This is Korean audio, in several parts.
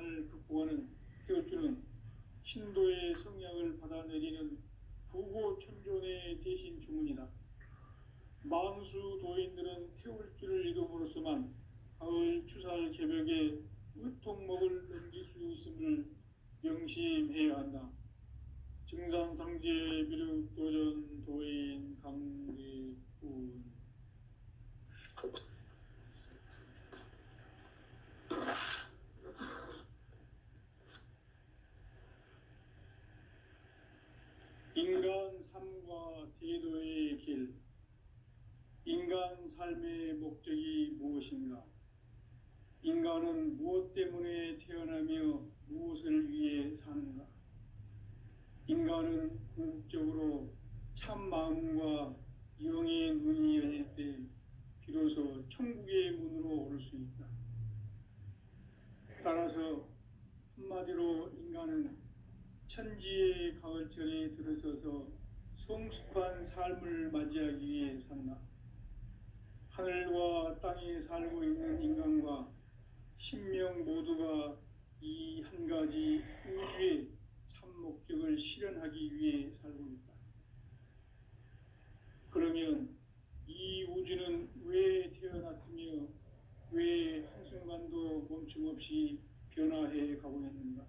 을 극복하는 태어주는 신도의 성약을 받아내리는 부고천존의 대신 주문이다. 만수 도인들은 태울주를 이름으로서만 가을 추살 개벽에 의통목을 넘길 수 있음을 명심해야 한다. 증산상제 비륵 도전 도인 강대훈. 인간 삶과 태도의 길. 인간 삶의 목적이 무엇인가? 인간은 무엇 때문에 태어나며 무엇을 위해 사는가? 인간은 궁극적으로 참 마음과 영의 눈이 열릴 때 비로소 천국의 문으로 오를 수 있다. 따라서 한마디로 인간은 천지의 가을철에 들어서서 성숙한 삶을 맞이하기 위해 산다. 하늘과 땅에 살고 있는 인간과 신명 모두가 이 한 가지 우주의 참 목적을 실현하기 위해 살고 있다. 그러면 이 우주는 왜 태어났으며 왜 한순간도 멈춤없이 변화해 가고 있는가?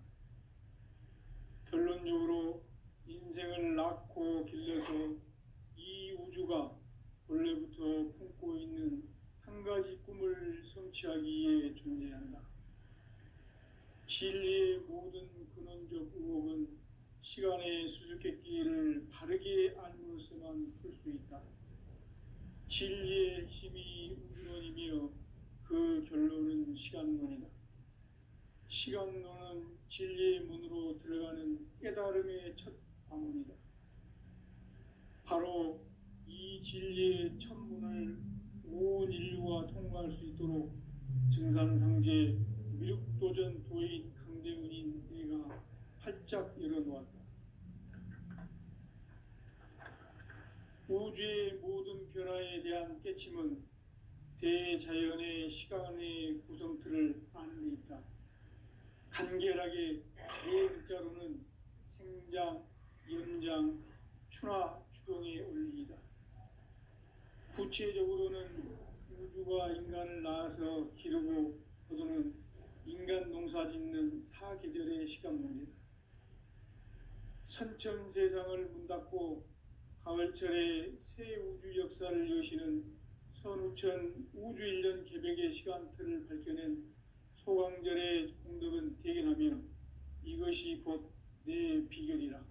결론적으로 인생을 낳고 길러서 이 우주가 원래부터 품고 있는 한 가지 꿈을 성취하기 위해 존재한다. 진리의 모든 근원적 의혹은 시간의 수수께끼를 바르게 알므로서만 풀 수 있다. 진리의 핵심이 우주론이며 그 결론은 시간론이다. 시간론은 진리의 문으로 들어가는 깨달음의 첫 방문이다. 바로 이 진리의 첫 문을 온 인류가 통과할 수 있도록 증산상제 미륵도전 도인 강대훈인 내가 활짝 열어놓았다. 우주의 모든 변화에 대한 깨침은 대자연의 시간의 구성틀을 아는 데 있다. 간결하게 네 글자로는 생장, 연장, 추나 추동의 원리이다. 구체적으로는 우주가 인간을 낳아서 기르고 거두는 인간 농사 짓는 사계절의 시간 문제다. 선천 세상을 문 닫고 가을철에 새 우주 역사를 여시는 선우천 우주 1년 개벽의 시간틀을 밝혀낸 소강절의 공덕은 대견하며 이것이 곧 내 비결이라.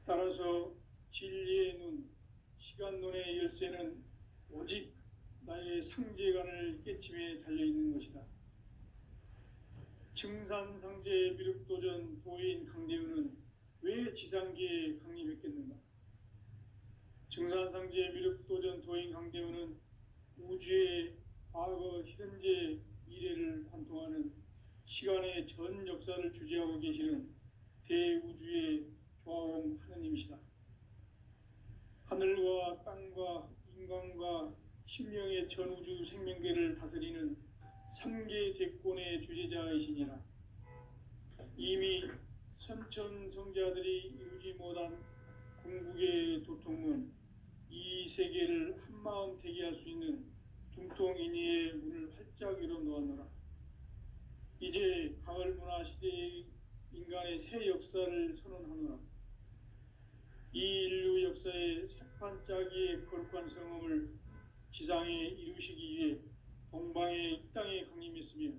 따라서 진리의 눈, 시간론의 열쇠는 오직 나의 상제관을 깨침에 달려있는 것이다. 증산상제 미륵도전 도인 강대훈은 왜 지상계에 강림했겠는가? 증산상제 미륵도전 도인 강대훈은 우주의 과거, 현재, 미래를 관통하는 시간의 전 역사를 주재하고 계시는 대우주의 조화원 하느님이시다. 하늘과 땅과 인간과 신명의 전우주 생명계를 다스리는 3계 대권의 주재자이시니라. 이미 선천성자들이 이루지 못한 궁극의 도통문, 이 세계를 한마음 되게 할 수 있는 중통인의의 문을 활짝 열어놓았노라. 이제 가을 문화 시대의 인간의 새 역사를 선언하노라. 이 인류 역사의 새판짜기의 거룩한 성음을 지상에 이루시기 위해 동방의 이 땅에 강림했으며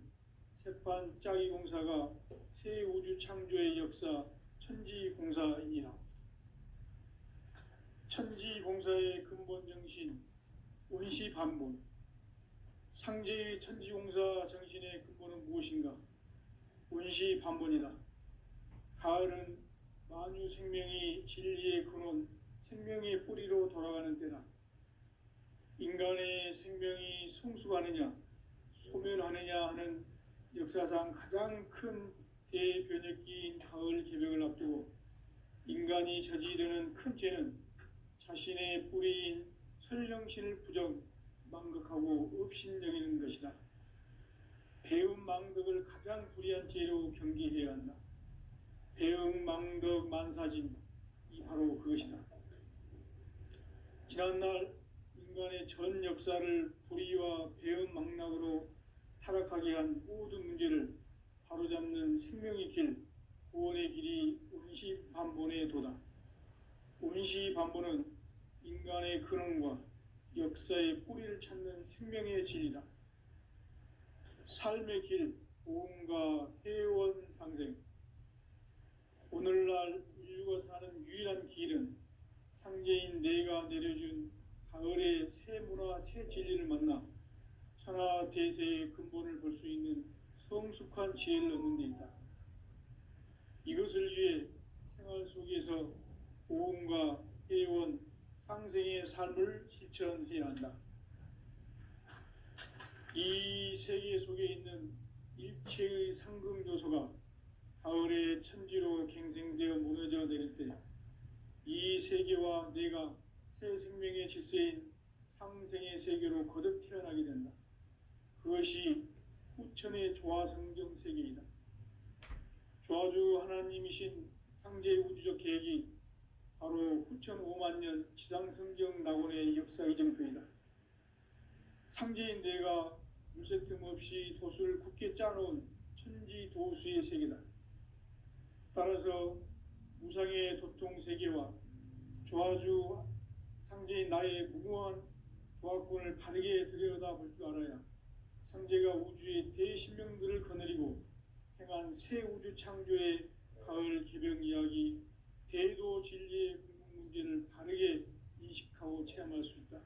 새판짜기 공사가 새 우주 창조의 역사 천지공사이니라. 천지공사의 근본 정신 원시반본. 상제의 천지공사 정신의 근본은 무엇인가? 원시반본이다. 가을은 만유 생명이 진리의 근원, 생명의 뿌리로 돌아가는 때다. 인간의 생명이 성숙하느냐, 소멸하느냐 하는 역사상 가장 큰 대변혁기인 가을 개벽을 앞두고 인간이 저지르는 큰 죄는 자신의 뿌리인 설령신을 부정, 망극하고 업신여기는 것이다. 배운 망덕을 가장 불이한 유일한 지혜로 경계해야 한다. 배응망덕 만사진, 이 바로 그것이다. 지난날 인간의 전 역사를 불의와 배응망락으로 타락하게 한 모든 문제를 바로잡는 생명의 길, 구원의 길이 운시반본의 도다. 운시반본은 인간의 근원과 역사의 뿌리를 찾는 생명의 진리다. 삶의 길, 보험과 회원 상생. 오늘날 인류가 사는 유일한 길은 상제인 내가 내려준 가을의 새 문화, 새 진리를 만나 천하 대세의 근본을 볼 수 있는 성숙한 지혜를 얻는 데 있다. 이것을 위해 생활 속에서 보험과 회원, 상생의 삶을 실천해야 한다. 이 세계 속에 있는 일체의 상금 요소가 가을의 천지로 갱생되어 무너져 내릴 때 이 세계와 내가 새 생명의 질서인 상생의 세계로 거듭 태어나게 된다. 그것이 후천의 조화성경 세계이다. 조화주 하나님이신 상제 우주적 계획이 바로 후천 5만 년 지상성경 낙원의 역사 이정표이다. 상제인 내가 물새 틈 없이 도수를 굳게 짜놓은 천지 도수의 세계다. 따라서 무상의 도통 세계와 조화주 상제인 나의 무궁한 조화권을 바르게 들여다볼 줄 알아야 상제가 우주의 대신명들을 거느리고 행한 새 우주 창조의 가을 개벽 이야기, 대도 진리의 궁극 문제를 바르게 인식하고 체험할 수 있다.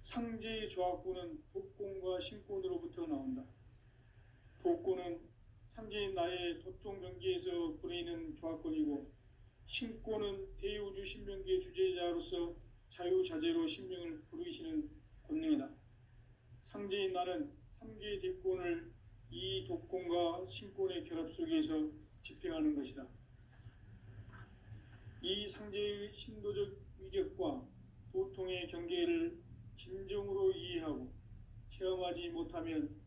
상제의 조화권은 독권과 신권으로부터 나온다. 독권은 상제인 나의 도통 경계에서 부리는 조화권이고, 신권은 대우주 신명기의 주제자로서 자유자재로 신명을 부르시는 권능이다. 상제인 나는 3개의 대권을 이 독권과 신권의 결합 속에서 집행하는 것이다. 이 상제의 신도적 위격과 도통의 경계를 진정으로 이해하고 체험하지 못하면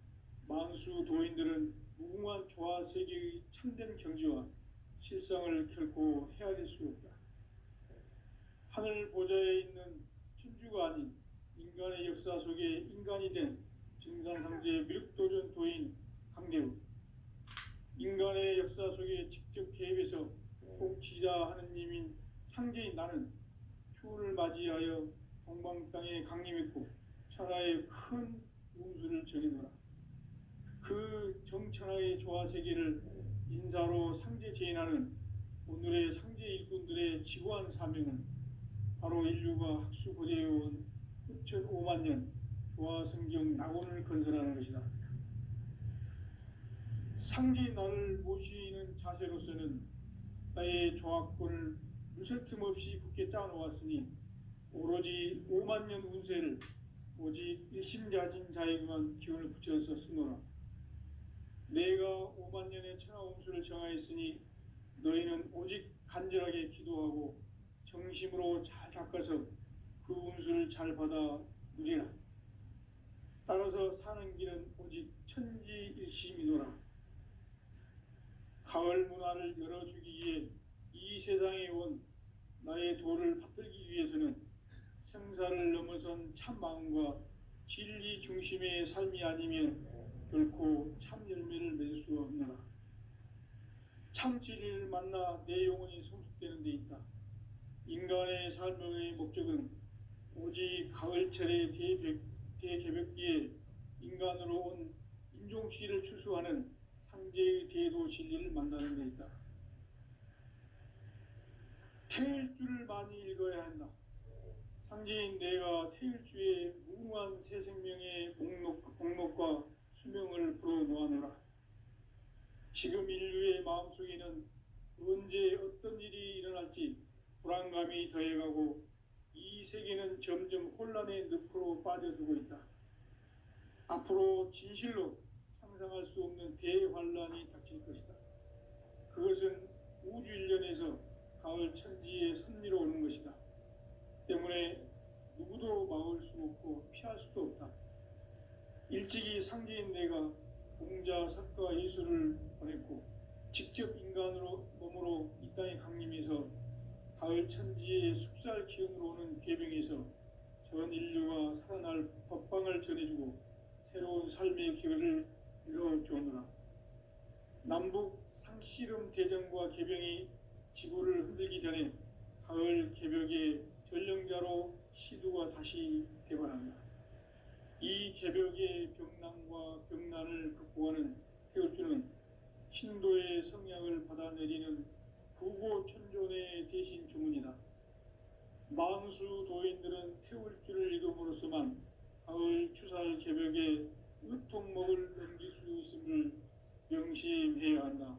만수 도인들은 무궁한 조화 세계의 참된 경지와 실상을 결코 헤아릴 수 없다. 하늘 보좌에 있는 천주가 아닌 인간의 역사 속에 인간이 된 증산상제의 미륵도전 도인 강대우, 인간의 역사 속에 직접 개입해서 꼭지자 하느님인 상제인 나는 추운을 맞이하여 동방 땅에 강림했고 천하의 큰 운수를 전해노라. 그 정천하의 조화 세계를 인사로 상제 제인하는 오늘의 상제 일꾼들의 지구한 사명은 바로 인류가 학수고대해온 후천 5만 년 조화 성경 낙원을 건설하는 것이다. 상제 나를 모시는 자세로서는 나의 조화권을 물새 틈 없이 굳게 짜놓았으니 오로지 5만 년 운세를 오직 일심자진 자에게만 기운을 붙여서 쓰노라. 내가 5만 년의 천하 운수를 정하였으니 너희는 오직 간절하게 기도하고 정심으로 잘 닦아서 그 운수를 잘 받아 누리라. 따라서 사는 길은 오직 천지일심이노라. 가을 문화를 열어주기 위해 이 세상에 온 나의 도를 받들기 위해서는 생사를 넘어선 참 마음과 진리 중심의 삶이 아니면 결코 참 열매를 맺을 수 없노라. 참 진리를 만나 내 영혼이 성숙되는 데 있다. 인간의 삶의 목적은 오직 가을철의 대개벽기에 인간으로 온 인종씨를 추수하는 상제의 대도 진리를 만나는 데 있다. 태일주를 많이 읽어야 한다. 상제인 내가 태일주의 무궁한 새 생명의 목록과 수명을 불어놓아노라. 지금 인류의 마음속에는 언제 어떤 일이 일어날지 불안감이 더해가고 이 세계는 점점 혼란의 늪으로 빠져들고 있다. 앞으로 진실로 상상할 수 없는 대환란이 닥칠 것이다. 그것은 우주 일련에서 가을 천지의 섭리로 오는 것이다. 때문에 누구도 막을 수 없고 피할 수도 없다. 일찍이 상제인 내가 공자, 석가, 예수를 보냈고 직접 인간으로 몸으로 이 땅에 강림해서 가을 천지의 숲살 기운으로 오는 계병에서 전 인류가 살아날 법방을 전해주고 새로운 삶의 기회를 이뤄주오노라. 남북 상씨름 대전과 계병이 지구를 흔들기 전에 가을 개벽의 전령자로 시두가 다시 대관한다. 이 개벽의 병난과 병난을 극복하는 태울주는 신도의 성향을 받아내리는 부고천존의 대신 주문이다. 만수 도인들은 태울주를 이름으로서만 가을 추살 개벽에 의통목을 넘길 수 있음을 명심해야 한다.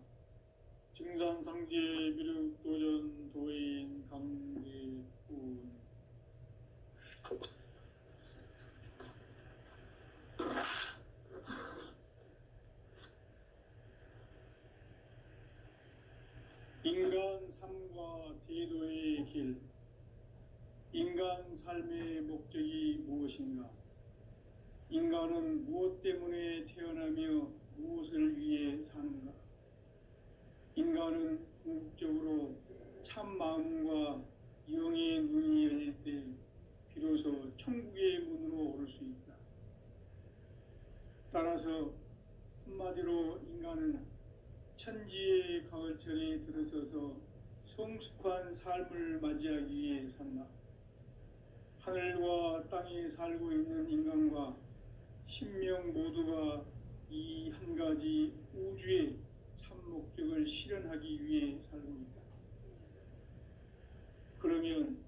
증산상제 미륵도전 도인 강대훈. 인간 삶과 대도의 길. 인간 삶의 목적이 무엇인가? 인간은 무엇 때문에 태어나며 무엇을 위해 사는가? 인간은 궁극적으로 참 마음과 영의 눈이 열릴 때 비로소 천국의 문으로 오를 수 있다. 따라서 한마디로 인간은 천지의 가을철에 들어서서 성숙한 삶을 맞이하기 위해 산다. 하늘과 땅에 살고 있는 인간과 신명 모두가 이 한 가지 우주의 참 목적을 실현하기 위해 살고 있다. 그러면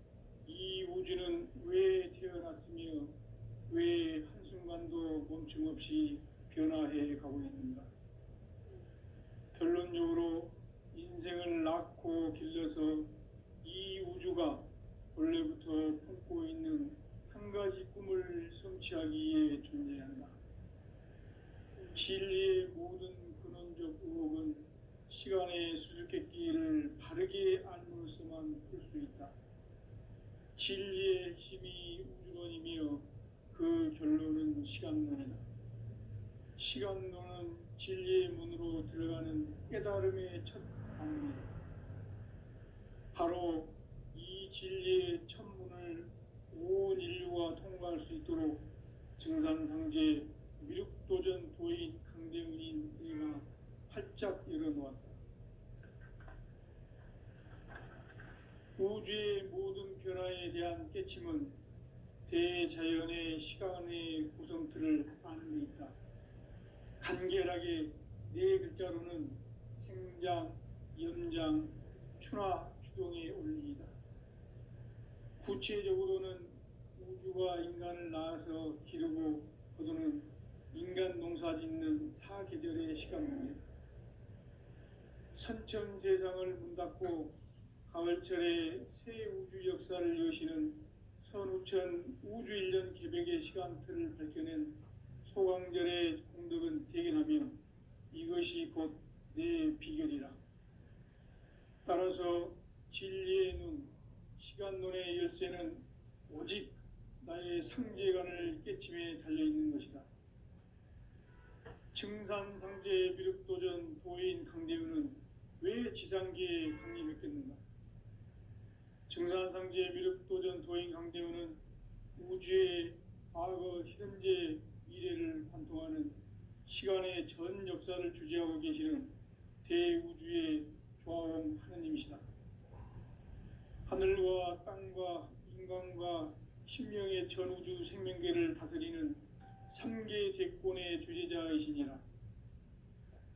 이 우주는 왜 태어났으며 왜 한순간도 멈춤 없이 변화해 가고 있는가? 결론적으로 인생을 낳고 길러서 이 우주가 원래부터 품고 있는 한 가지 꿈을 성취하기 위해 존재한다. 진리의 모든 근원적 의혹은 시간의 수수께끼를 바르게 알므로서만 풀 수 있다. 진리의 핵심이 우주론이며 그 결론은 시간론이다. 시간론은 진리의 문으로 들어가는 깨달음의 첫 방문이다. 바로 이 진리의 첫 문을 온 인류가 통과할 수 있도록 증산상제 미륵도전 도인 강대훈인 내가 활짝 열어놓았다. 우주의 모든 변화에 대한 깨침은 대자연의 시간의 구성틀을 아는 데 있다. 간결하게 네 글자로는 생장, 연장, 추나 추동의 원리이다. 구체적으로는 우주가 인간을 낳아서 기르고 거두는 인간 농사 짓는 사계절의 시간입니다. 선천 세상을 문 닫고 가을철에 새 우주 역사를 여시는 선우천 우주일년 개벽의 시간틀을 밝혀낸 소강절의 공덕은 대견하며 이것이 곧 내 비결이라. 따라서 진리의 눈, 시간론의 열쇠는 오직 나의 상제관을 깨침에 달려있는 것이다. 증산상제 미륵도전 도인 강대훈은 왜 지상계에 강림했겠는가? 증산상제 미륵도전 도인 강대훈은 우주의 과거, 현재, 미래를 관통하는 시간의 전 역사를 주재하고 계시는 대우주의 조화원 하느님이시다. 하늘과 땅과 인간과 신명의 전우주 생명계를 다스리는 3계 대권의 주재자이시니라.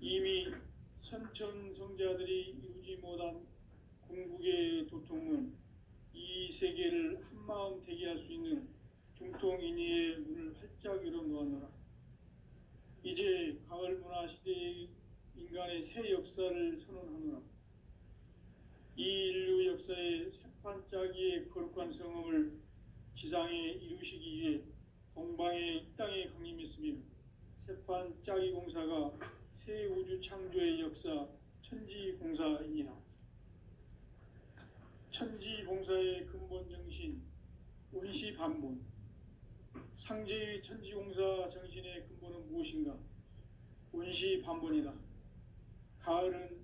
이미 선천성자들이 이루지 못한 궁극의 도통은 이 세계를 한마음 되게 할 수 있는 중통인의의 문을 활짝 열어놓았노라. 이제 가을 문화 시대의 인간의 새 역사를 선언하노라. 이 인류 역사의 새판짜기의 거룩한 성험을 지상에 이루시기 위해 동방의 이 땅에 강림했으며 새판짜기 공사가 새 우주 창조의 역사 천지공사이니라. 천지공사의 근본 정신 운시반본. 상제의 천지공사 정신의 근본은 무엇인가? 온시 반본이다. 가을은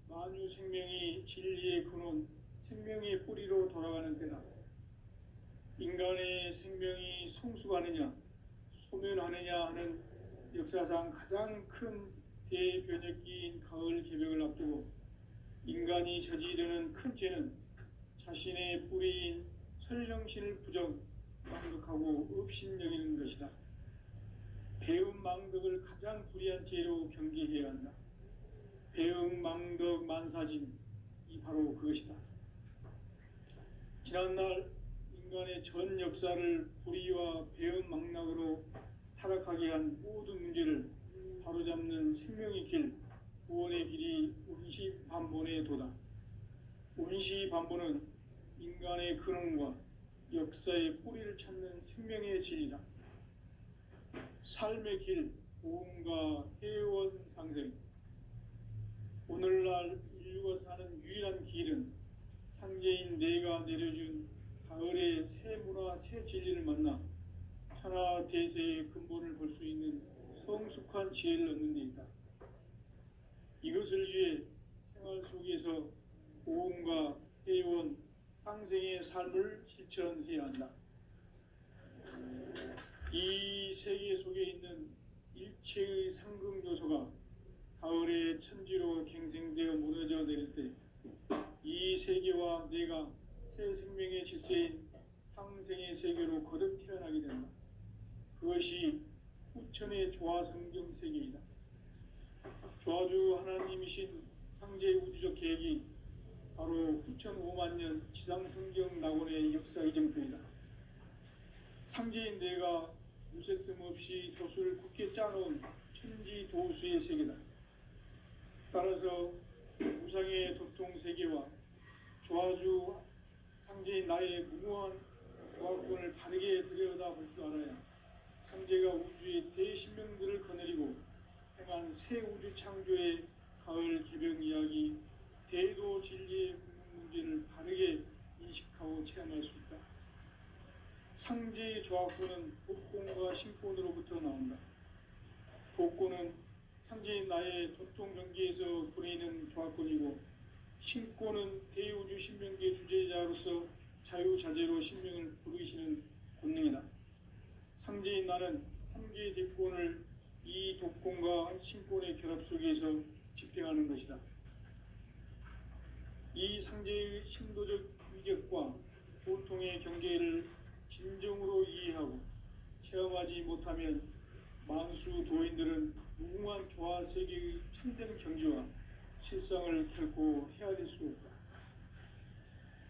만유 생명이 진리의 근원, 생명의 뿌리로 돌아가는 때다. 인간의 생명이 성숙하느냐, 소멸하느냐 하는 역사상 가장 큰 대변혁기인 가을 개벽을 앞두고 인간이 저지르는 큰 죄는 자신의 뿌리인 설령신을 부정, 망덕하고 업신여기는 것이다. 배음 망덕을 가장 불의한 죄로 경계해야 한다. 배음 망덕 만사진, 이 바로 그것이다. 지난날 인간의 전 역사를 불의와 배음 망락으로 타락하게 한 모든 문제를 바로잡는 생명의 길, 구원의 길이 온시반본의 도다. 온시반본은 인간의 근원과 역사의 뿌리를 찾는 생명의 진리다. 삶의 길, 보험과 회원 상생. 오늘날 인류가 사는 유일한 길은 상제인 내가 내려준 가을의 새 문화, 새 진리를 만나 천하 대세의 근본을 볼 수 있는 성숙한 지혜를 얻는 데 있다. 이것을 위해 생활 속에서 보험과 회원, 상생의 삶을 실천해야 한다. 이 세계 속에 있는 일체의 상급 요소가 가을의 천지로 갱생되어 무너져 내릴 때 이 세계와 내가 새 생명의 질서인 상생의 세계로 거듭 태어나게 된다. 그것이 후천의 조화성경 세계이다. 조화주 하나님이신 상제의 우주적 계획이 바로 후천 5만 년 지상성경 낙원의 역사 이정표이다. 상제인 내가 무쇠 틈 없이 도수를 굳게 짜놓은 천지 도수의 세계다. 따라서 우상의 도통 세계와 조화주 상제인 나의 무모한 조화권을 바르게 들여다볼 줄 알아야 상제가 우주의 대신명들을 거느리고 행한 새 우주 창조의 가을 개벽 이야기, 대도 진리의 문제를 바르게 인식하고 체험할 수 있다. 상제의 조화권은 복권과 신권으로부터 나온다. 복권은 상제인 나의 도통 경계에서 보내는 조화권이고, 신권은 대우주 신명계 주제자로서 자유자재로 신명을 부르시는 권능이다. 상제인 나는 상제의 대권을 이 독권과 신권의 결합 속에서 집행하는 것이다. 이 상제의 신도적 위격과 보통의 경계를 진정으로 이해하고 체험하지 못하면 만수 도인들은 무궁한 조화 세계의 참된 경지와 실상을 결코 헤아릴 수 없다.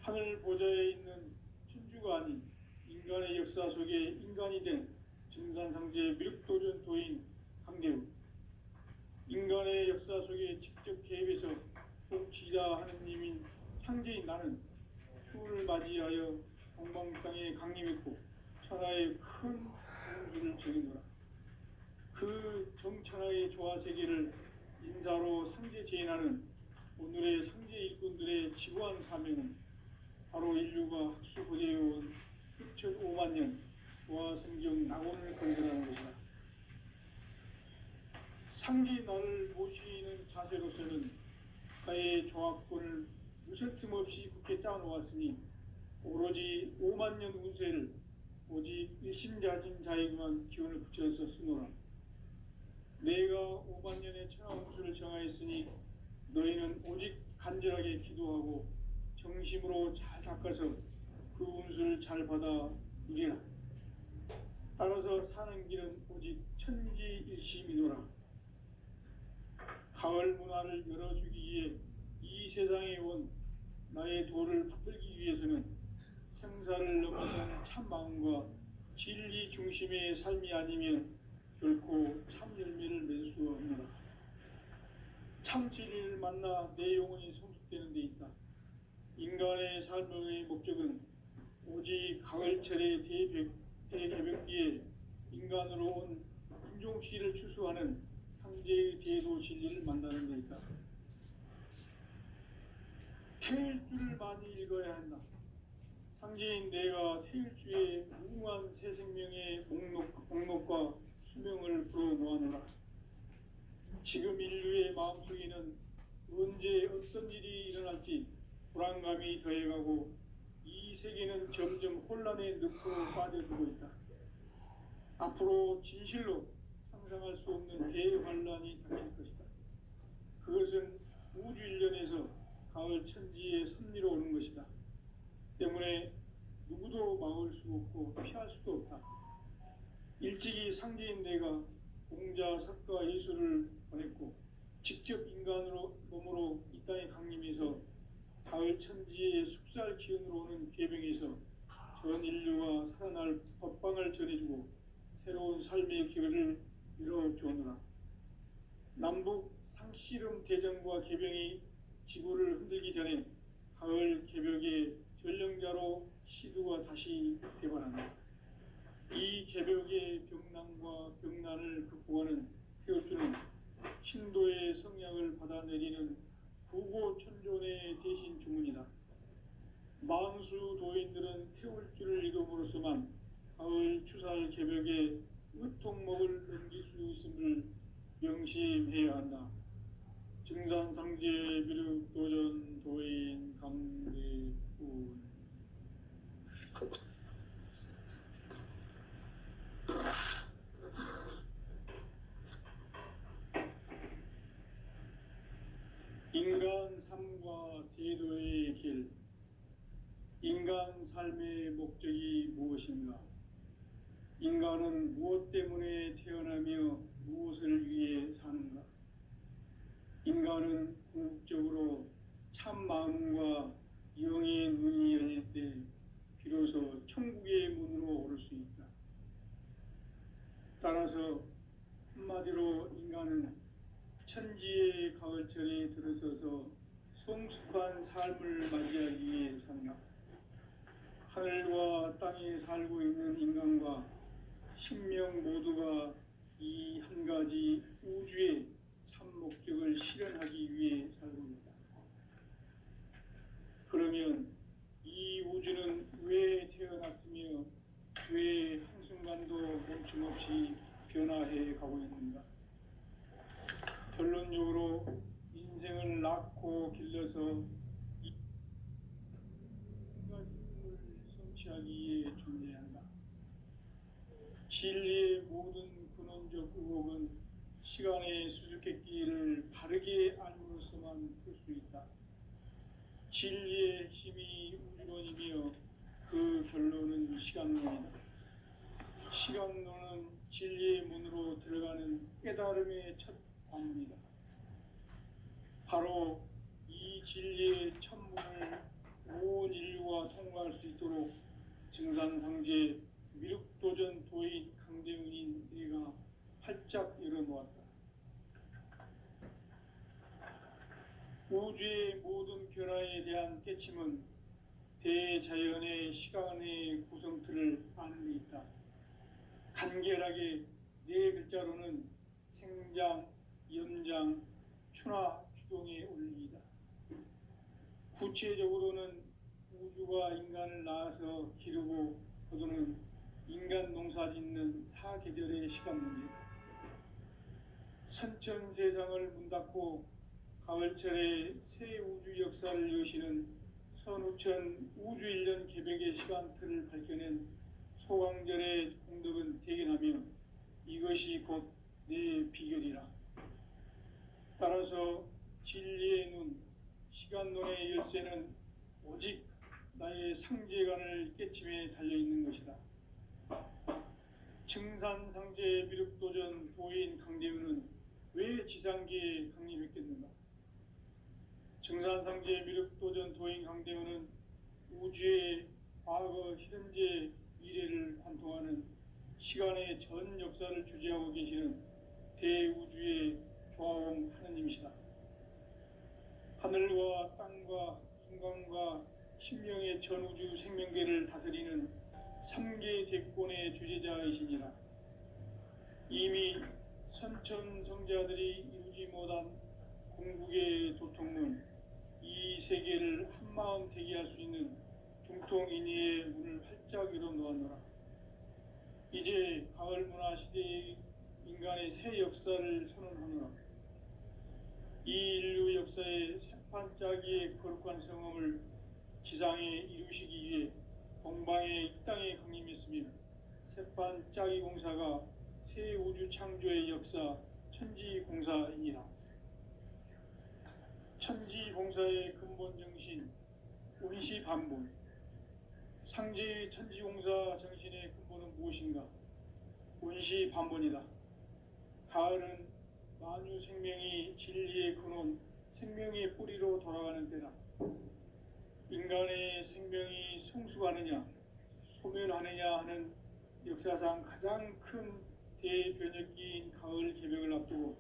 하늘 보좌에 있는 천주가 아닌 인간의 역사 속에 인간이 된 증산상제 미륵도전 도인 강대우. 인간의 역사 속에 직접 개입해서 통치자 하느님인 상제인 나는 추운을 맞이하여 동방 땅에 강림했고 천하의 큰 공주를 적이노라. 그 정천하의 조화 세계를 인사로 상제 제인하는 오늘의 상제 일꾼들의 지구한 사명은 바로 인류가 학수부대해온 6,5만 년 조화 성경 낙원을 건설하는 것이다. 상제 나를 모시는 자세로서는 나의 조화권을 무쇠 틈 없이 굳게 짜놓았으니 오로지 5만 년 운세를 오직 일심자진 자에게만 기운을 붙여서 쓰노라. 내가 5만 년의 천하 운수를 정하였으니 너희는 오직 간절하게 기도하고 정심으로 잘 닦아서 그 운수를 잘 받아 누리라. 따라서 사는 길은 오직 천지일심이노라. 가을 문화를 열어주기 위해 이 세상에 온 나의 도를 받들기 위해서는 생사를 넘어선 참 마음과 진리 중심의 삶이 아니면 결코 참 열매를 맺을 수 없노라. 참 진리를 만나 내 영혼이 성숙되는 데 있다. 인간의 삶의 목적은 오직 가을철의 대개벽기에 인간으로 온 인종씨를 추수하는 상제의 대도 진리를 만나는 데 있다. 태일주를 많이 읽어야 한다. 상제인 내가 태일주의 무궁한 새 생명의 목록과 수명을 불어놓아노라. 지금 인류의 마음속에는 언제 어떤 일이 일어날지 불안감이 더해가고 이 세계는 점점 혼란의 늪으로 빠져들고 있다. 앞으로 진실로 상상할 수 없는 대환란이 닥칠 것이다. 그것은 우주 일련에서 가을 천지의 섭리로 오는 것이다. 때문에 누구도 막을 수 없고 피할 수도 없다. 일찍이 상제인 내가 공자, 석가, 예수를 보냈고 직접 인간으로 몸으로 이 땅에 강림해서 가을 천지의 숙살 기운으로 오는 계병에서 전 인류가 살아날 법방을 전해주고 새로운 삶의 기회를 열어주오노라. 남북 상씨름 대전과 계병이 지구를 흔들기 전에 가을 개벽의 전령자로 시두가 다시 개발한다. 이 개벽의 병난과 병난을 극복하는 태울주는 신도의 성약을 받아내리는 부고천존의 대신 주문이다. 만수 도인들은 태울주를 읽음으로써만 가을 추살 개벽의 의통목을 넘길 수 있음을 명심해야 한다. 증산상제 비륵 도전 도인 강대군. 인간 삶과 제도의 길. 인간 삶의 목적이 무엇인가? 인간은 무엇 때문에 태어나며 무엇을 위해 사는가? 인간은 궁극적으로 참 마음과 영의 눈이 열릴 때 비로소 천국의 문으로 오를 수 있다. 따라서 한마디로 인간은 천지의 가을철에 들어서서 성숙한 삶을 맞이하기 위해 산다. 하늘과 땅에 살고 있는 인간과 신명 모두가 이 한 가지 우주의 참 목적을 실현하기 위해 살고 있다. 그러면 이 우주는 왜 태어났으며 왜 한순간도 멈춤없이 변화해 가고 있는가? 결론적으로 인생을 낳고 길러서 인간 힘을 성취하기 위해 존재한다. 진리의 모든 근원적 의혹은 시간의 수수께끼를 바르게 알므로서만 풀 수 있다. 진리의 핵심이 우주론이며 그 결론은 시간론이다. 시간론은 진리의 문으로 들어가는 깨달음의 첫 관문이다. 바로 이 진리의 첫 문을 온 인류가 통과할 수 있도록 증산상제 미륵도전 도인 강대훈인 내가 활짝 열어놓았다. 우주의 모든 변화에 대한 깨침은 대자연의 시간의 구성틀을 아는 데 있다. 간결하게 네 글자로는 생장, 연장, 추나 추동의 원리이다. 구체적으로는 우주가 인간을 낳아서 기르고 거두는 인간 농사 짓는 사계절의 시간 문제다. 선천 세상을 문 닫고 가을철에 새 우주 역사를 여시는 선우천 우주 일년 개벽의 시간틀을 밝혀낸 소강절의 공덕은 대견하며 이것이 곧 내 비결이라. 따라서 진리의 눈, 시간론의 열쇠는 오직 나의 상제관을 깨침에 달려있는 것이다. 증산상제 미륵도전 도인 강대훈은 왜 지상계에 강림했겠는가? 증산상제 미륵도전 도인 강대훈은 우주의 과거, 현재, 미래를 관통하는 시간의 전 역사를 주재하고 계시는 대우주의 조화원 하느님이시다. 하늘과 땅과 인간과 신명의 전우주 생명계를 다스리는 3개 대권의 주제자이시니라. 이미 선천성자들이 이루지 못한 궁극의 도통문, 이 세계를 한마음 되게 할 수 있는 중통인의의 문을 활짝 열어놓았노라. 이제 가을 문화 시대의 인간의 새 역사를 선언하노라. 이 인류 역사의 세판짜기의 거룩한 성험을 지상에 이루시기 위해 동방에 이 땅에 강림했으며 세판짜기 공사가 새 우주 창조의 역사 천지공사이니라. 천지공사의 근본 정신 운시반본. 상제 천지공사 정신의 근본은 무엇인가? 운시반본이다. 가을은 만유 생명이 진리의 근원, 생명의 뿌리로 돌아가는 때다. 인간의 생명이 성숙하느냐, 소멸하느냐 하는 역사상 가장 큰 대변혁기인 가을 개벽을 앞두고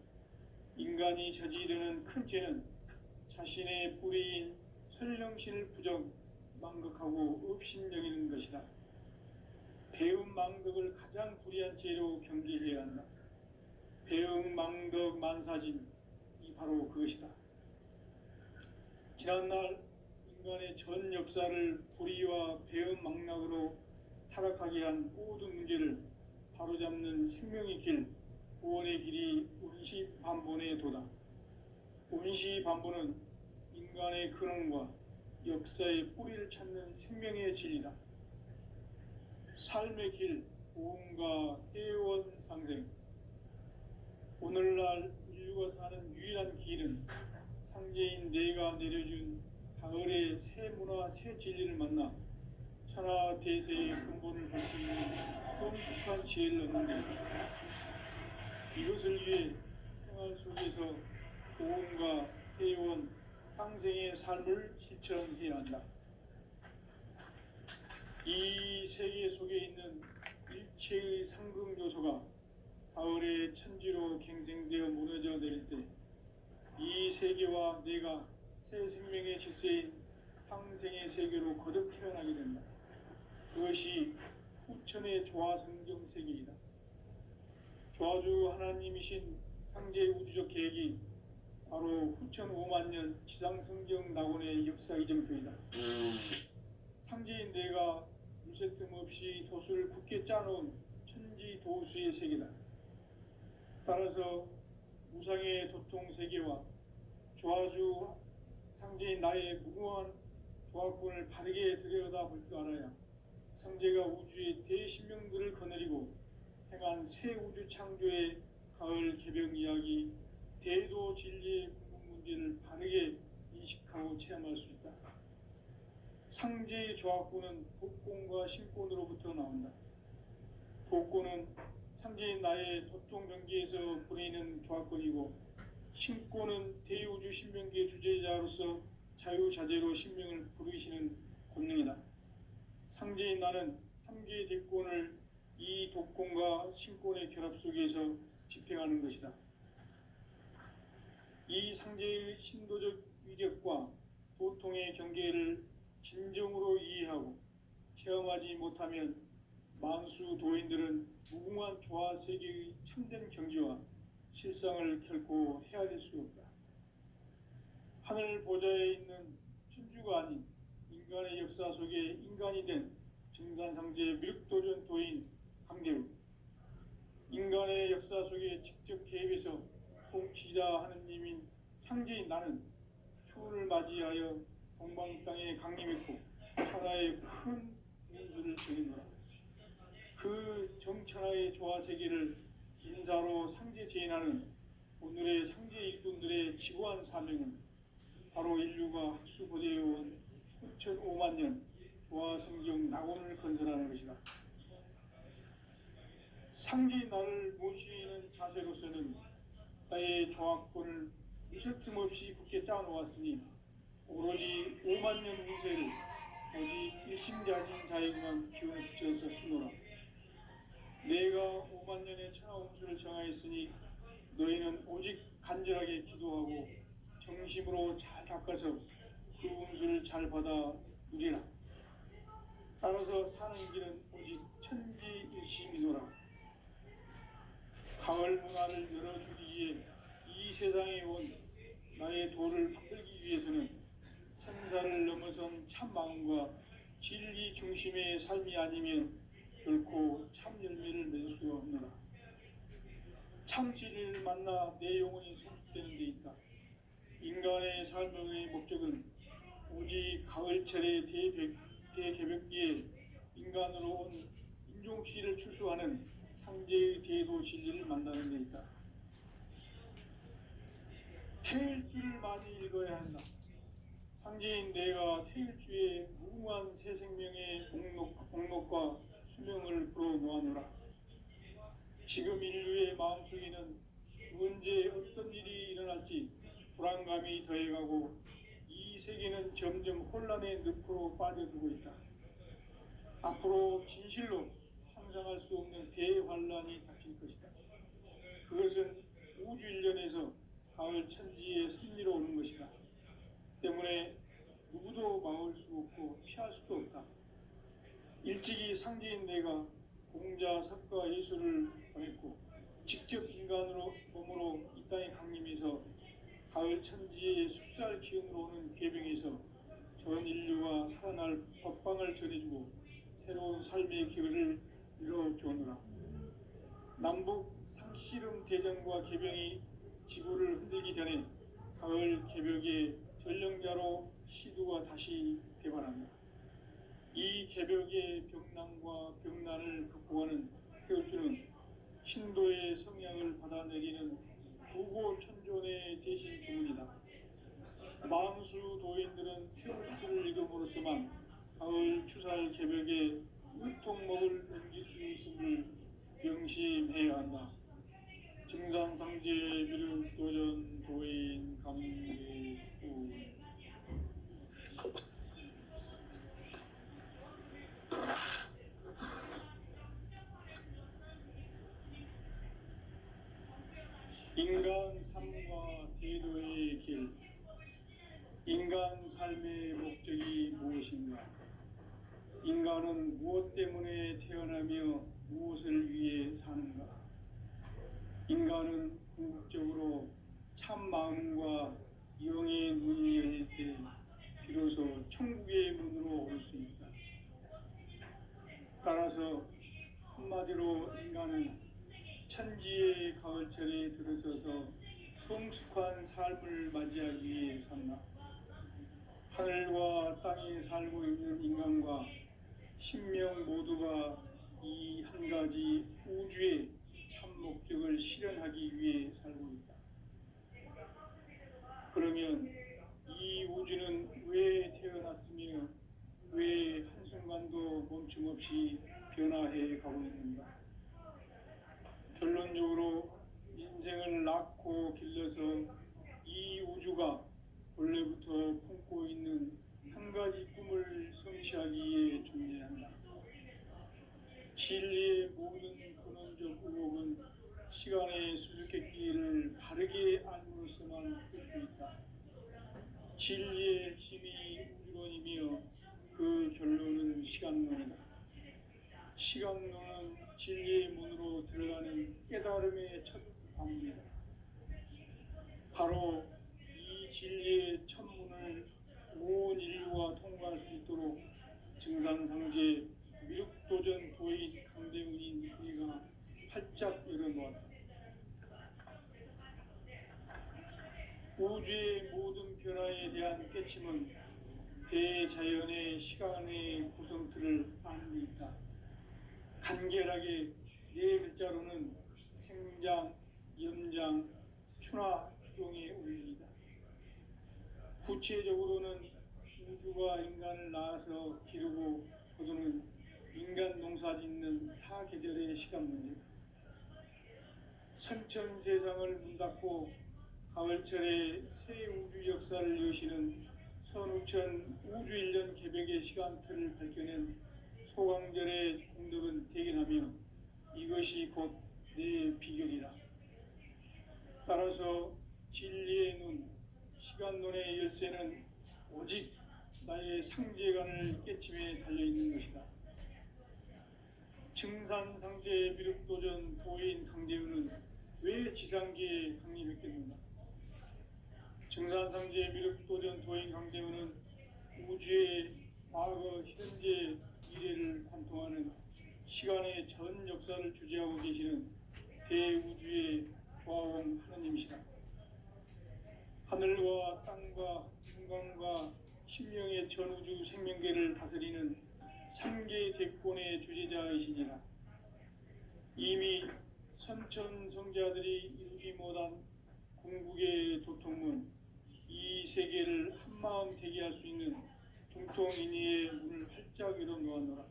인간이 저지르는 큰 죄는 자신의 뿌리인 설령신을 부정, 망극하고 업신여기는 것이다. 배움 망덕을 가장 불의한 죄로 경계해야 한다. 배움 망덕 만사진이 바로 그것이다. 지난날 인간의 전 역사를 불의와 배움 망락으로 타락하게 한 모든 문제를 바로잡는 생명의 길, 구원의 길이 운시반본의 도다. 운시반본은 인간의 근원과 역사의 뿌리를 찾는 생명의 진리다. 삶의 길, 고음과 회원 상생. 오늘날 인류가 사는 유일한 길은 상제인 내가 내려준 가을의 새 문화, 새 진리를 만나 천하 대세의 근본을 볼 수 있는 성숙한 지혜를 얻는 것입니다. 이것을 위해 생활 속에서 고음과 회원, 상생의 삶을 실천해야 한다. 이 세계 속에 있는 일체의 상극 요소가 가을의 천지로 갱생되어 무너져 내릴 때 이 세계와 내가 새 생명의 질서인 상생의 세계로 거듭 태어나게 된다. 그것이 후천의 조화성경 세계이다. 조화주 하나님이신 상제 우주적 계획이 바로 후천 5만 년 지상성경 낙원의 역사 이정표이다. 상제인 내가 물새틈 없이 도수를 굳게 짜놓은 천지도수의 세계다. 따라서 무상의 도통 세계와 조화주 상제인 나의 무궁한 조화권을 바르게 들여다볼 줄 알아야 상제가 우주의 대신명들을 거느리고 행한 새 우주 창조의 가을 개벽 이야기, 대도 진리의 궁극 문제를 바르게 인식하고 체험할 수 있다. 상제의 조화권은 복권과 신권으로부터 나온다. 복권은 상제인 나의 도통 경계에서 보내는 조화권이고, 신권은 대우주 신명기의 주제자로서 자유자재로 신명을 부르시는 권능이다. 상제인 나는 3개의 대권을 이 독권과 신권의 결합 속에서 집행하는 것이다. 이 상제의 신도적 위력과 도통의 경계를 진정으로 이해하고 체험하지 못하면 만수 도인들은 무궁한 조화 세계의 참된 경지와 실상을 결코 헤아릴 수 없다. 하늘 보좌에 있는 천주가 아닌 인간의 역사 속에 인간이 된 증산상제 미륵도전 도인 강대우. 인간의 역사 속에 직접 개입해서 통치자 하느님인 상제인 나는 추운을 맞이하여 동방 땅에 강림했고 천하의 큰 운수를 전인노라. 그 정천하의 조화 세계를 인사로 상제 제인하는 오늘의 상제 일꾼들의 지구한 사명은 바로 인류가 학수고대해온 9,5만 년 조화 성경 낙원을 건설하는 것이다. 상제 나를 모시는 자세로서는 나의 조화권을 무쇠틈 없이 굳게 짜놓았으니 오로지 5만 년 운세를 오직 일심자진 자에게만 기운을 붙여서 쓰노라. 내가 5만 년의 천하 운수를 정하였으니 너희는 오직 간절하게 기도하고 정심으로 잘 닦아서 그 운수를 잘 받아 누리라. 따라서 사는 길은 오직 천지일심이노라. 가을 문화를 열어주기 위해 이 세상에 온 나의 도를 받들기 위해서는 생사를 넘어선 참 마음과 진리 중심의 삶이 아니면 결코 참 열매를 맺을 수 없노라. 참 진리를 만나 내 영혼이 성숙되는 데 있다. 인간의 삶의 목적은 오직 가을철의 대개벽기에 인간으로 온 인종씨를 출소하는 상제의 대도 진리를 만나는 데 있다. 태일주를 많이 읽어야 한다. 상제인 내가 태일주의 무궁한 새 생명의 목록과 수명을 불어놓아노라. 지금 인류의 마음속에는 언제 어떤 일이 일어날지 불안감이 더해가고 이 세계는 점점 혼란의 늪으로 빠져들고 있다. 앞으로 진실로 상상할 수 없는 대환란이 닥칠 것이다. 그것은 우주 일련에서 가을 천지의 승리로 오는 것이다. 때문에 누구도 막을 수 없고 피할 수도 없다. 일찍이 상제인 내가 공자, 석가, 예수를 보냈고 직접 인간으로 몸으로 이 땅에 강림해서 가을 천지의 숙살 기운으로 오는 계병에서 전 인류와 살아날 법방을 전해주고 새로운 삶의 기회를 이뤄주오노라. 남북 상씨름 대전과 계병이 지구를 흔들기 전에 가을 개벽의 전령자로 시두가 다시 개발한다. 이 개벽의 병난과 병난을 극복하는 태울주는 신도의 성향을 받아내리는 부고 천존의 대신 주문이다. 만수 도인들은 태울주를 읽음으로써만 가을 추살 개벽에 으통목을 넘길 수 있음을 명심해야 한다. 증산상제 미륵도전 도인 강례후. 인간 삶과 대도의 길. 인간 삶의 목적이 무엇인가? 인간은 무엇 때문에 태어나며 무엇을 위해 사는가? 인간은 궁극적으로 참 마음과 영의 문이 열릴 때 비로소 천국의 문으로 올 수 있다. 따라서 한마디로 인간은 천지의 가을철에 들어서서 성숙한 삶을 맞이하기 위해 산다. 하늘과 땅에 살고 있는 인간과 신명 모두가 이 한 가지 우주의 참 목적을 실현하기 위해 살고 있다. 그러면 이 우주는 왜 태어났으며 왜 한순간도 멈춤 없이 변화해 가고 있는가? 결론적으로 인생을 낳고 길러서 이 우주가 원래부터 품고 있는 한 가지 꿈을 성취하기 위해 존재한다. 진리의 모든 근원적 의혹은 시간의 수수께끼를 바르게 알므로써만 풀 수 있다. 진리의 핵심이 우주론이며 그 결론은 시간론이다. 시간론은 진리의 문으로 들어가는 깨달음의 첫 방문이다. 바로 이 진리의 첫 문을 온 인류가 통과할 수 있도록 증산상제 미륵도전 도인 강대훈인 우리가 활짝 열어놓았다. 우주의 모든 변화에 대한 깨침은 대자연의 시간의 구성틀을 아는 데 있다. 간결하게 네 글자로는 생장, 염장, 추나 추동의 원리이다. 구체적으로는 우주가 인간을 낳아서 기르고 거두는 인간 농사 짓는 사계절의 시간 문제다. 선천 세상을 문 닫고 가을철에 새 우주 역사를 여시는 선우천 우주일년 개벽의 시간틀을 밝혀낸 소강절의 공덕은 대견하며 이것이 곧 내 비결이라. 따라서 진리의 눈, 시간론의 열쇠는 오직 나의 상제관을 깨침에 달려있는 것이다. 증산상제 미륵도전 도인 강제훈은 왜 지상계에 강림했겠는가? 증산상제 미륵도전 도인 강제훈은 우주의 과거, 현재, 미래를 관통하는 시간의 전 역사를 주재하고 계시는 대우주의 조화원 하나님이시다. 하늘과 땅과 인간과 신명의 전우주 생명계를 다스리는 삼계 대권의 주제자이시니라. 이미 선천성자들이 이루지 못한 궁극의 도통문, 이 세계를 한마음 되게 할 수 있는 중통인의의 문을 활짝 열어놓았노라.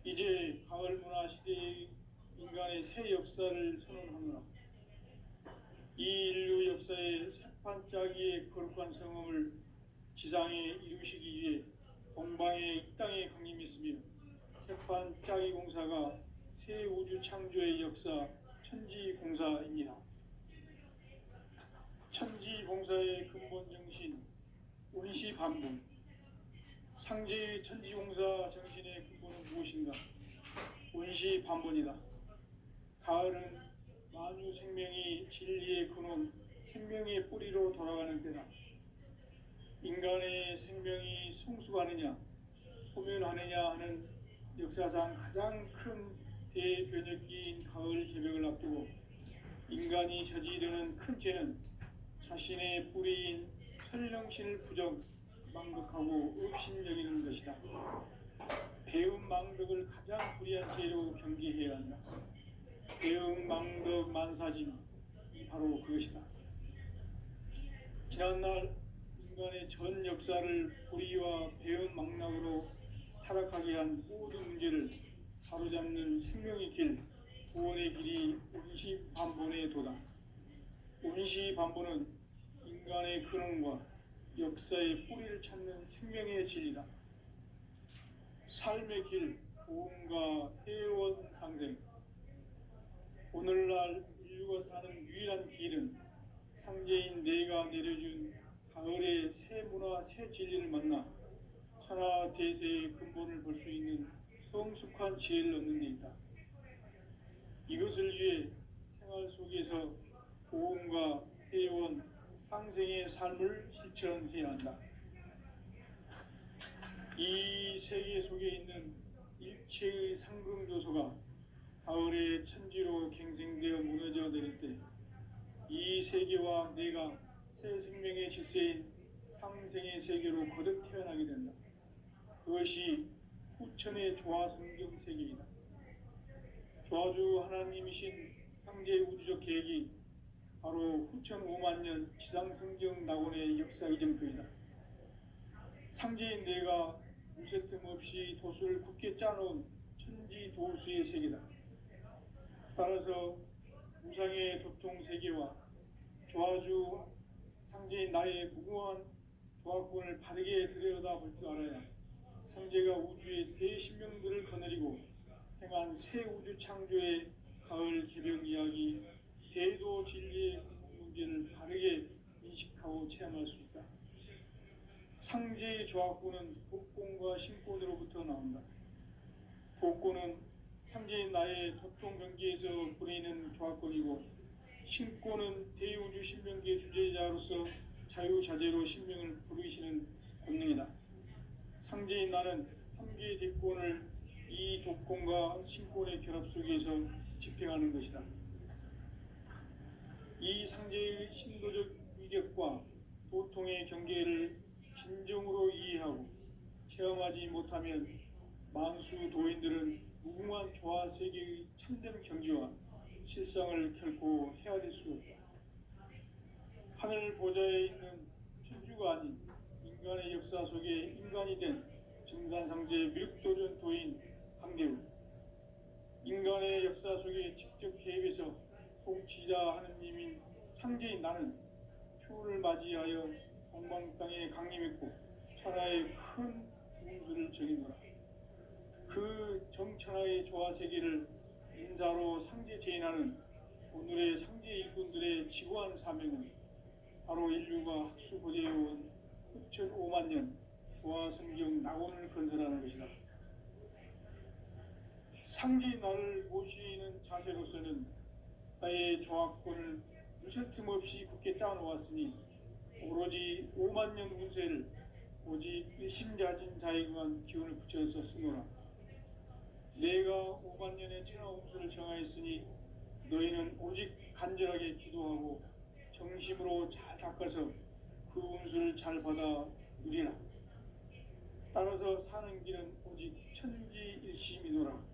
이제 가을 문화 시대의 인간의 새 역사를 선언하노라. 이 인류 역사의 새판짜기의 거룩한 성음을 지상에 이루시기 위해 동방의 이 땅에 강림했으며, 새판짜기 공사가 새 우주 창조의 역사 천지공사입니다. 천지공사의 근본 정신 운시반분. 상제의 천지공사 정신의 근본은 무엇인가? 운시반분이다. 가을은 만유 생명이 진리의 근원, 생명의 뿌리로 돌아가는 때다. 인간의 생명이 성숙하느냐, 소멸하느냐 하는 역사상 가장 큰 대변혁기인 가을 개벽을 앞두고 인간이 저지르는 큰 죄는 자신의 뿌리인 설령신을 부정, 망덕하고 업신여기는 것이다. 배움 망덕을 가장 불의한 죄로 경계해야 한다. 배움 망덕 만사짐, 이 바로 그것이다. 지난날 인간의 전 역사를 불의와 배움 망락으로 타락하게 한 모든 문제를 바로잡는 생명의 길, 구원의 길이 운시반본의 도다. 운시반본은 인간의 근원과 역사의 뿌리를 찾는 생명의 진리다. 삶의 길, 보험과 회원 상생. 오늘날 인류가 사는 유일한 길은 상제인 내가 내려준 가을의 새 문화, 새 진리를 만나 천하 대세의 근본을 볼 수 있는 성숙한 지혜를 얻는 데 있다. 이것을 위해 생활 속에서 보험과 회원, 상생의 삶을 실천해야 한다. 이 세계 속에 있는 일체의 상금조소가 가을의 천지로 갱생되어 무너져 내릴 때 이 세계와 내가 새 생명의 질서인 상생의 세계로 거듭 태어나게 된다. 그것이 후천의 조화성경 세계이다. 조화주 하나님이신 상제 우주적 계획이 바로 후천 5만 년 지상성경 낙원의 역사 이정표이다. 상제인 내가 무쇠 틈 없이 도수를 굳게 짜놓은 천지 도수의 세계다. 따라서 무상의 도통 세계와 조화주 상제인 나의 무궁한 조화권을 바르게 들여다볼 줄 알아야 상제가 우주의 대신명들을 거느리고 행한 새 우주 창조의 가을 개벽 이야기, 대도 진리의 문제를 바르게 인식하고 체험할 수 있다. 상제의 조화권은 복권과 신권으로부터 나온다. 복권은 상제인 나의 도통 경계에서 부리는 조화권이고, 신권은 대우주 신명계 주제자로서 자유자재로 신명을 부르시는 권능이다. 상제인 나는 3개의 대권을 이 독권과 신권의 결합 속에서 집행하는 것이다. 이 상제의 신도적 위격과 도통의 경계를 진정으로 이해하고 체험하지 못하면 만수 도인들은 무궁한 조화 세계의 참된 경지와 실상을 결코 헤아릴 수 없다. 하늘 보좌에 있는 천주가 아닌 인간의 역사 속에 인간이 된 증산상제 미륵도전 도인 강대우. 인간의 역사 속에 직접 개입해서 통치자 하느님인 상제인 나는 추운을 맞이하여 동방 땅에 강림했고 천하의 큰 운수를 적이노라. 그 정천하의 조화 세계를 인사로 상제 제인하는 오늘의 상제 일꾼들의 지구한 사명은 바로 인류가 학수고대해온 후천 5만 년 조화 성경 낙원을 건설하는 것이다. 상제인 나를 모시는 자세로서는 나의 조화권을 무슨 틈 없이 굳게 짜놓았으니 오로지 5만 년 운세를 오직 일심자진 자에게만 기운을 붙여서 쓰노라. 내가 5만 년의 천하 운수를 정하였으니 너희는 오직 간절하게 기도하고 정심으로 잘 닦아서 그 운수를 잘 받아 누리라. 따라서 사는 길은 오직 천지일심이노라.